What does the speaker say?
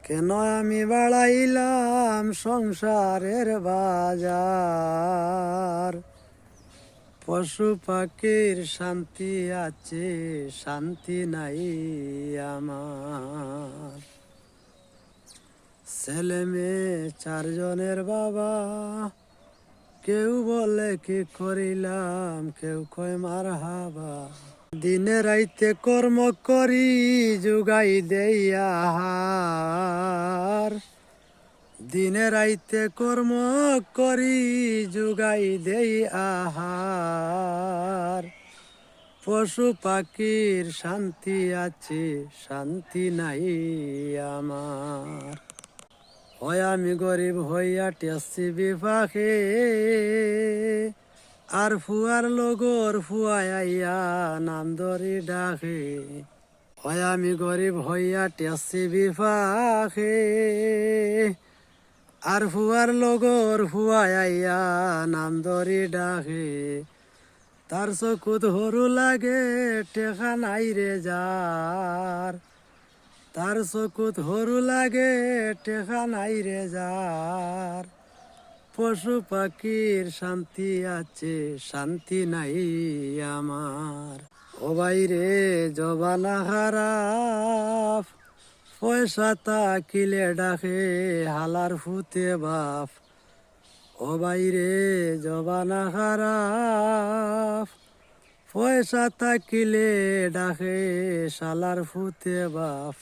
কেন আমি বাড়াইলাম সংসারের বাজার। পশু পাখির শান্তি আছে, শান্তি নাই আমার। ছেলে মেয়ে চারজনের বাবা, কেউ বলে কি করিলাম, কেউ কয় মার হাবা। দিনে রাইতে কর্ম করি, যোগাই দেই আহার। দিনে রাইতে কর্ম করি, যোগাই দেই আহার। পশু পাখির শান্তি আছে, শান্তি নাই আমার। হয় আমি গরিব হইয়া টেসি বিপাকে, আর ফুয়ার লগর ফুয়াই আইয়া নাম ধরি ডাকে। হয় আমি গরিব হইয়া টেসি বিপাকে, আর ফুয়ার লগর ফুয়াই আইয়া নাম ধরি ডাকে। তার চকুত হরু লাগে টেকা নাই রে যার। তার চকুত হরু লাগে টেকা নাই রে যার। পশু পাখির শান্তি আছে, শান্তি নাই আমার। ও বাইরে জবানা খারাপ, পয়সা তাকিলে ডাকে হালার ফুতে বাপ। ও বাইরে জবানা খারাপ, পয়সা তাকিলে ডাকে শালার ফুতে বাপ।